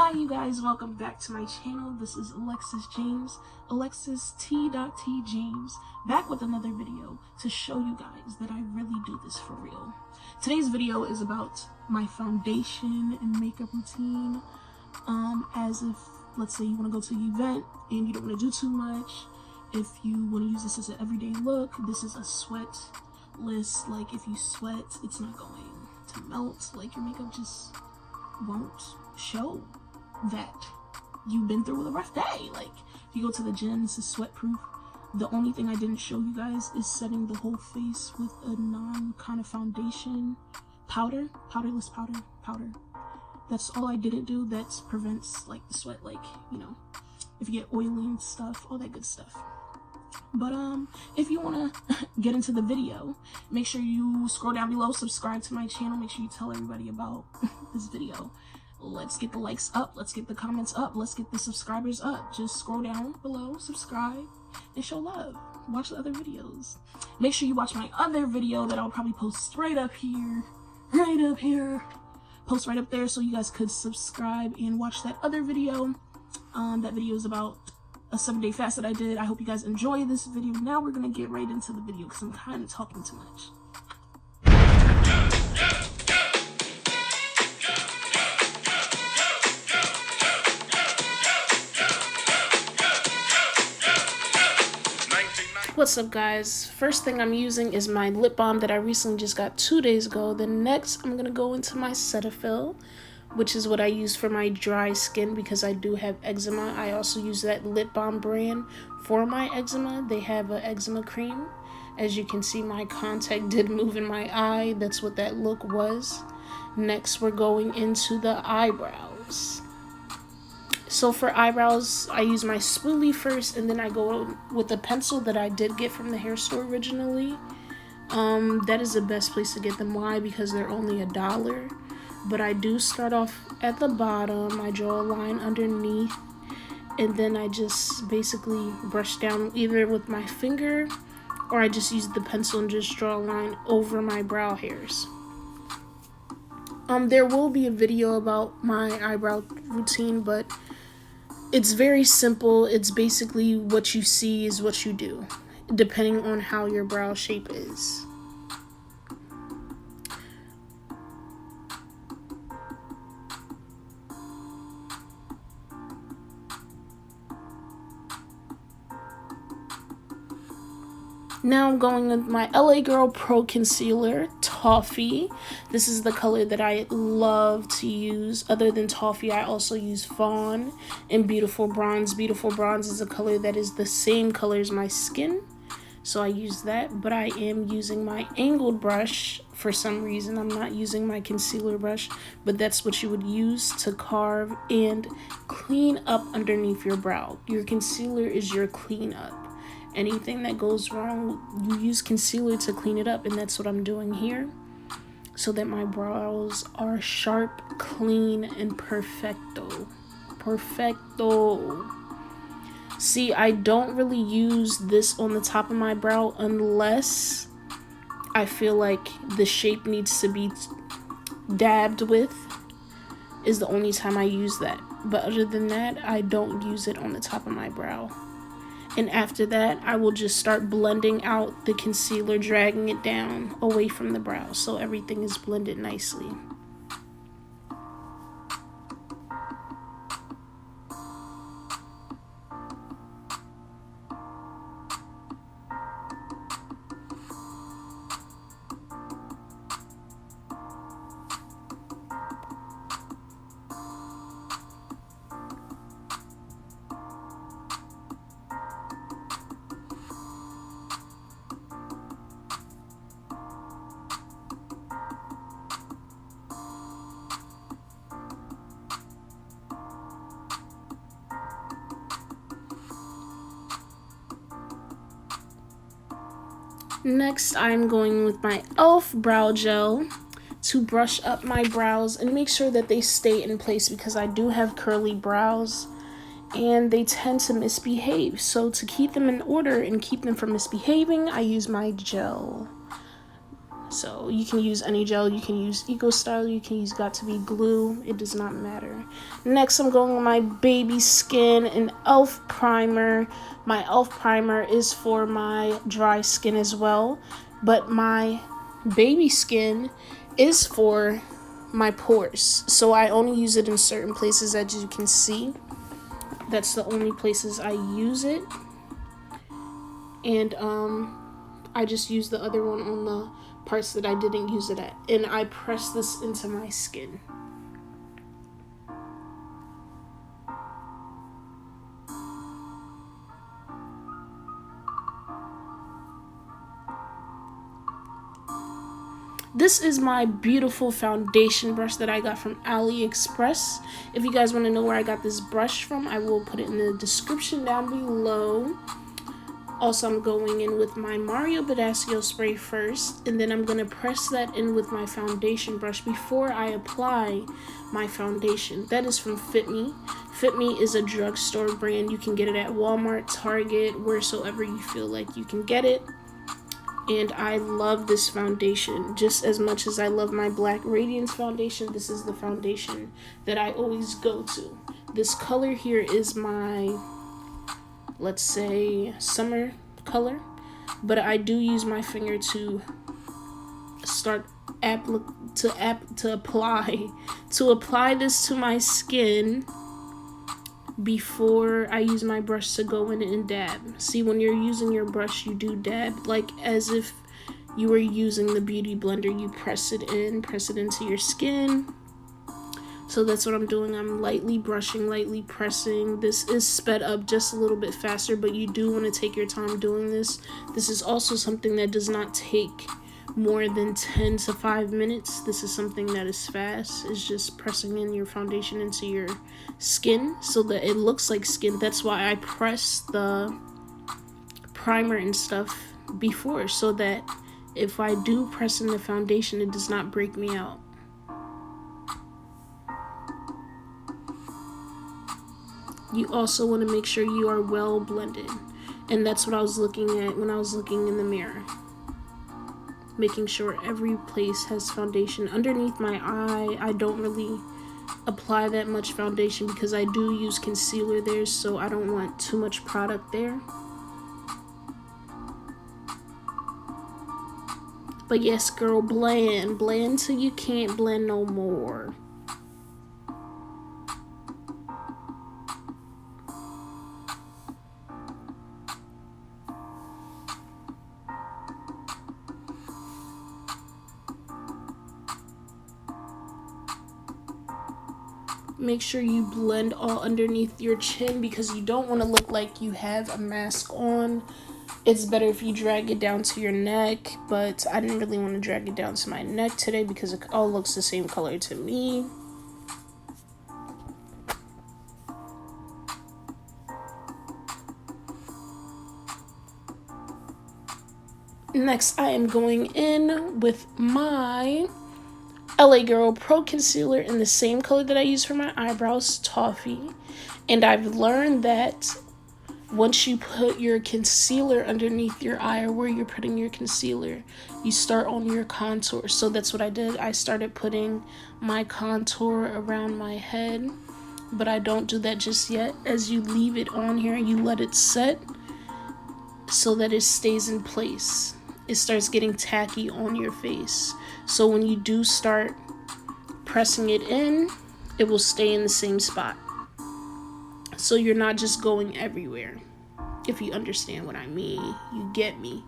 Hi you guys, welcome back to my channel. This is Alexis James, Alexis T. James, back with another video to show you guys that I really do this for real. Today's video is about my foundation and makeup routine, as if, let's say you want to go to an event and you don't want to do too much. If you want to use this as an everyday look, this is a sweat list. Like, if you sweat, it's not going to melt. Like, your makeup just won't show that you've been through with a rough day. Like, if you go to the gym, this is sweat proof. The only thing I didn't show you guys is setting the whole face with a non kind of foundation powderless powder. That's all I didn't do. That prevents like the sweat, like, you know, if you get oily and stuff, all that good stuff. But if you want to get into the video, make sure you scroll down below, subscribe to my channel, make sure you tell everybody about this video. Let's get the likes up, let's get the comments up, let's get the subscribers up. Just scroll down below, subscribe, and show love. Watch the other videos. Make sure you watch my other video that I'll probably post right up here. Post right up there so you guys could subscribe and watch that other video. That video is about a 7-day fast that I did. I hope you guys enjoy this video. Now we're gonna get right into the video because I'm kind of talking too much. What's up guys? First thing I'm using is my lip balm that I recently just got 2 days ago. Then next I'm gonna go into my Cetaphil, which is what I use for my dry skin because I do have eczema. I also use that lip balm brand for my eczema. They have an eczema cream. As you can see, my contact did move in my eye. That's what that look was. Next we're going into the eyebrows. So for eyebrows, I use my spoolie first, and then I go with a pencil that I did get from the hair store originally. That is the best place to get them. Why? Because they're only $1. But I do start off at the bottom. I draw a line underneath, and then I just basically brush down either with my finger, or I just use the pencil and just draw a line over my brow hairs. There will be a video about my eyebrow routine, but it's very simple. It's basically what you see is what you do, depending on how your brow shape is. Now I'm going with my LA Girl Pro Concealer, Toffee. This is the color that I love to use. Other than Toffee, I also use Fawn and Beautiful Bronze. Beautiful Bronze is a color that is the same color as my skin, so I use that. But I am using my angled brush for some reason. I'm not using my concealer brush, but that's what you would use to carve and clean up underneath your brow. Your concealer is your cleanup. Anything that goes wrong, you use concealer to clean it up, and that's what I'm doing here, so that my brows are sharp, clean, and perfecto. See, I don't really use this on the top of my brow unless I feel like the shape needs to be dabbed with, is the only time I use that. But other than that, I don't use it on the top of my brow. And after that, I will just start blending out the concealer, dragging it down away from the brow so everything is blended nicely. Next, I'm going with my E.l.f. brow gel to brush up my brows and make sure that they stay in place because I do have curly brows and they tend to misbehave. So to keep them in order and keep them from misbehaving, I use my gel. So you can use any gel, you can use Eco Style, you can use Got To Be glue, it does not matter. Next, I'm going with my Babyskin and E.l.f. primer. My E.l.f. primer is for my dry skin as well, but my Babyskin is for my pores. So I only use it in certain places, as you can see. That's the only places I use it. And I just use the other one on the parts that I didn't use it at, and I press this into my skin. This is my beautiful foundation brush that I got from AliExpress. If you guys want to know where I got this brush from, I will put it in the description down below. Also, I'm going in with my Badescu spray first, and then I'm going to press that in with my foundation brush before I apply my foundation. That is from Fit Me. Fit Me is a drugstore brand. You can get it at Walmart, Target, wheresoever you feel like you can get it. And I love this foundation just as much as I love my Black Radiance foundation. This is the foundation that I always go to. This color here is my, let's say, summer color, but I do use my finger to start to apply this to my skin before I use my brush to go in and dab. See, when you're using your brush, you do dab like as if you were using the beauty blender. You press it into your skin. So that's what I'm doing. I'm lightly brushing, lightly pressing. This is sped up just a little bit faster, but you do want to take your time doing this. This is also something that does not take more than 10 to 5 minutes. This is something that is fast. It's just pressing in your foundation into your skin so that it looks like skin. That's why I press the primer and stuff before, so that if I do press in the foundation, it does not break me out. You also want to make sure you are well blended, and that's what I was looking at when I was looking in the mirror, making sure every place has foundation. Underneath my eye, I don't really apply that much foundation because I do use concealer there, so I don't want too much product there. But yes, girl, blend till you can't blend no more. Make sure you blend all underneath your chin because you don't want to look like you have a mask on. It's better if you drag it down to your neck, but I didn't really want to drag it down to my neck today because it all looks the same color to me. Next, I am going in with my LA Girl Pro Concealer in the same color that I use for my eyebrows, Toffee. And I've learned that once you put your concealer underneath your eye, or where you're putting your concealer, you start on your contour. So that's what I did. I started putting my contour around my head, but I don't do that just yet. As you leave it on here, you let it set so that it stays in place. It starts getting tacky on your face. So when you do start pressing it in, it will stay in the same spot. So you're not just going everywhere. If you understand what I mean, you get me.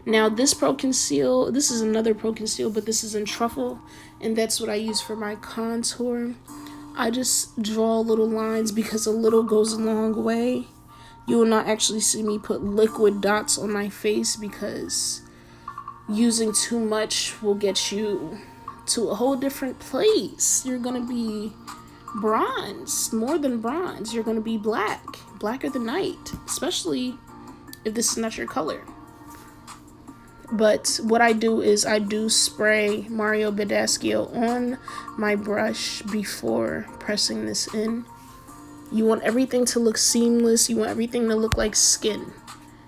Now this Pro Conceal, this is another Pro Conceal, but this is in Truffle, and that's what I use for my contour. I just draw little lines because a little goes a long way. You will not actually see me put liquid dots on my face because using too much will get you to a whole different place. You're gonna be bronze, more than bronze. You're gonna be blacker than night, especially if this is not your color. But what I do is I do spray Badescu on my brush before pressing this in. You want everything to look seamless. You want everything to look like skin.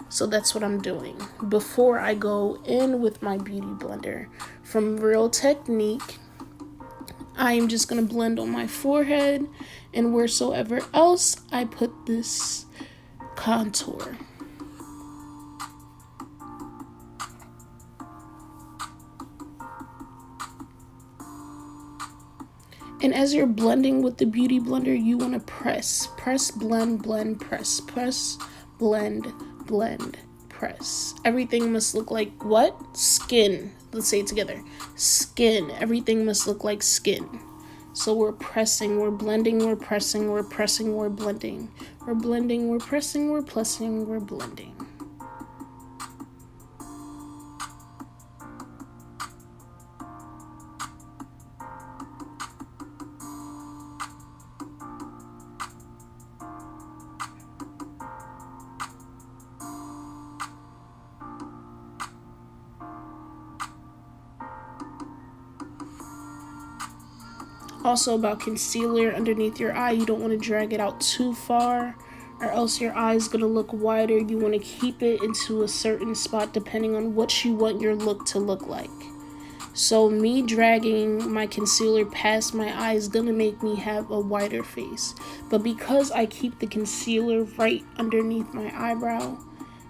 So that's what I'm doing before I go in with my beauty blender. From Real Technique, I am just going to blend on my forehead and wheresoever else I put this contour. And as you're blending with the beauty blender, you want to press, blend, blend, press, blend, blend, press. Everything must look like what? Skin. Let's say it together. Skin. Everything must look like skin. So we're pressing, we're blending, we're pressing, we're pressing, we're blending. We're blending, we're pressing, we're pressing, we're blending. Also about concealer underneath your eye, you don't want to drag it out too far or else your eye is going to look wider. You want to keep it into a certain spot depending on what you want your look to look like. So me dragging my concealer past my eye is going to make me have a wider face. But because I keep the concealer right underneath my eyebrow,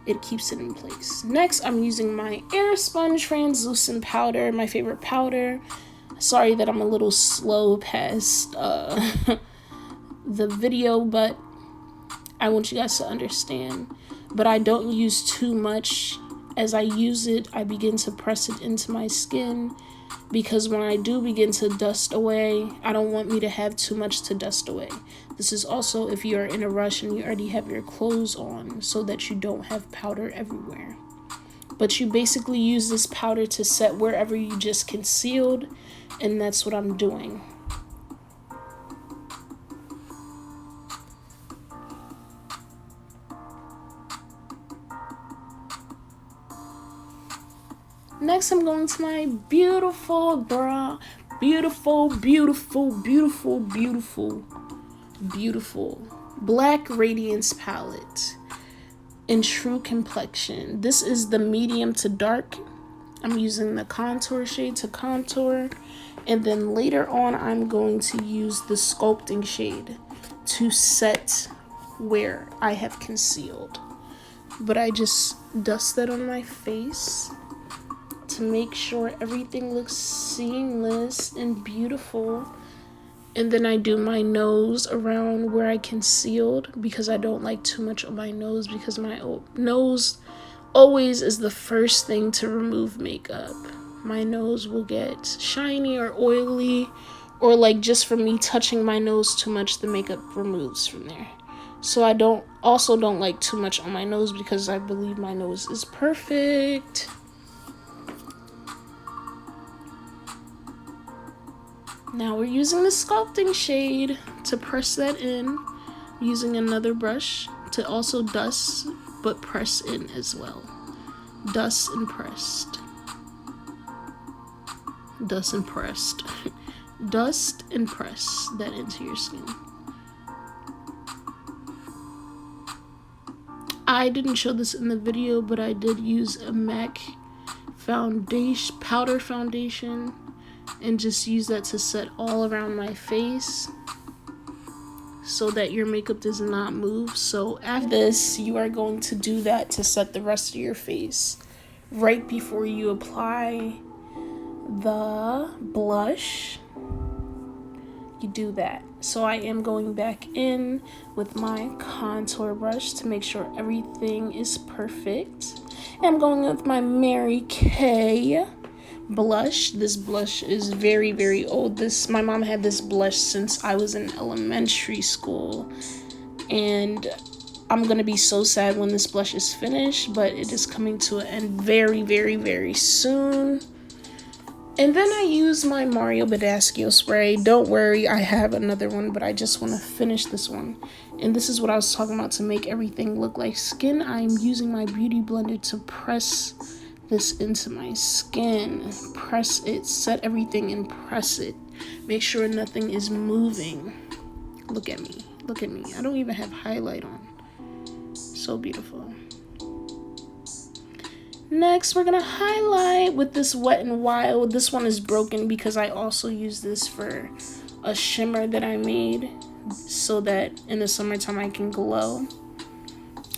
it keeps it in place. Next, I'm using my Airspun translucent powder, my favorite powder. Sorry that I'm a little slow past the video, but I want you guys to understand. But I don't use too much. As I use it, I begin to press it into my skin, because when I do begin to dust away, I don't want me to have too much to dust away. This is also if you are in a rush and you already have your clothes on, so that you don't have powder everywhere. But you basically use this powder to set wherever you just concealed, and that's what I'm doing. Next, I'm going to my beautiful black radiance palette in True Complexion. This is the medium to dark. I'm using the contour shade to contour, and then later on I'm going to use the sculpting shade to set where I have concealed. But I just dust that on my face to make sure everything looks seamless and beautiful. And then I do my nose around where I concealed, because I don't like too much on my nose, because my nose always is the first thing to remove makeup. My nose will get shiny or oily, or like just from me touching my nose too much, the makeup removes from there. So I don't like too much on my nose, because I believe my nose is perfect. Now we're using the sculpting shade to press that in. I'm using another brush to also dust, but press in as well. Dust and pressed. Dust and pressed. Dust and press that into your skin. I didn't show this in the video, but I did use a MAC foundation, powder foundation, and just use that to set all around my face so that your makeup does not move. So after this, you are going to do that to set the rest of your face. Right before you apply the blush, you do that. So I am going back in with my contour brush to make sure everything is perfect. And I'm going with my Mary Kay blush. This blush is very, very old. My mom had this blush since I was in elementary school, and I'm gonna be so sad when this blush is finished, but it is coming to an end very, very, very soon. And then I use my Mario Badescu spray. Don't worry, I have another one, but I just want to finish this one. And this is what I was talking about to make everything look like skin. I'm using my beauty blender to press this into my skin. Press it, set everything and press it. Make sure nothing is moving. Look at me, look at me. I don't even have highlight on. So beautiful. Next, we're gonna highlight with this Wet n Wild. This one is broken because I also use this for a shimmer that I made so that in the summertime I can glow.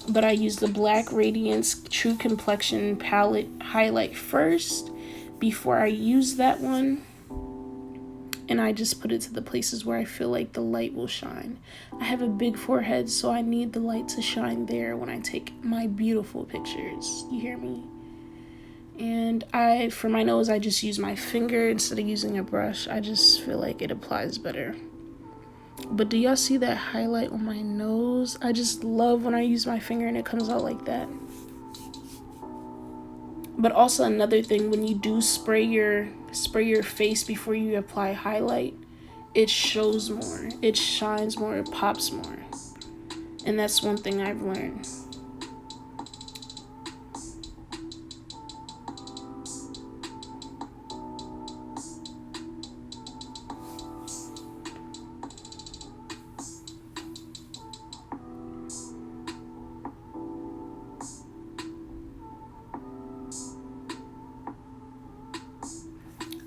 But I use the Black Radiance True Complexion palette highlight first before I use that one. And I just put it to the places where I feel like the light will shine. I have a big forehead, so I need the light to shine there when I take my beautiful pictures. You hear me? And for my nose, I just use my finger instead of using a brush. I just feel like it applies better. But do y'all see that highlight on my nose? I just love when I use my finger and it comes out like that. But also another thing, when you do spray your face before you apply highlight, it shows more, it shines more, it pops more. And that's one thing I've learned.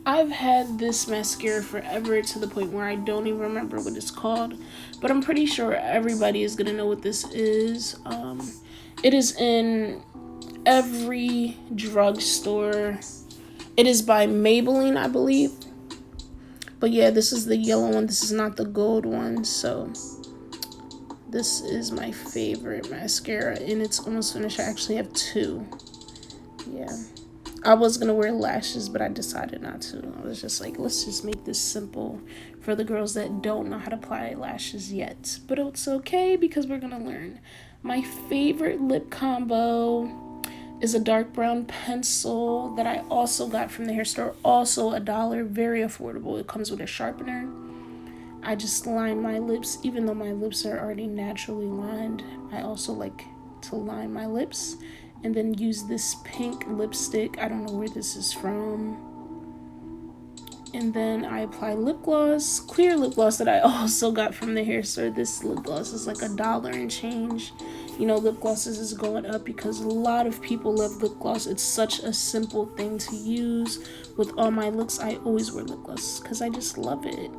I've had this mascara forever to the point where I don't even remember what it's called, but I'm pretty sure everybody is gonna know what this is. It is in every drugstore. It is by Maybelline, I believe. But yeah, this is the yellow one. This is not the gold one. So this is my favorite mascara, and it's almost finished. I actually have two. Yeah. I was gonna wear lashes, but I decided not to. I was just like, let's just make this simple for the girls that don't know how to apply lashes yet. But it's okay because we're gonna learn. My favorite lip combo is a dark brown pencil that I also got from the hair store. Also $1, very affordable. It comes with a sharpener. I just line my lips, even though my lips are already naturally lined. I also like to line my lips. And then use this pink lipstick. I don't know where this is from. And then I apply lip gloss, clear lip gloss that I also got from the hair store. This lip gloss is like $1 and change. You know, lip glosses is going up because a lot of people love lip gloss. It's such a simple thing to use. With all my looks, I always wear lip gloss because I just love it.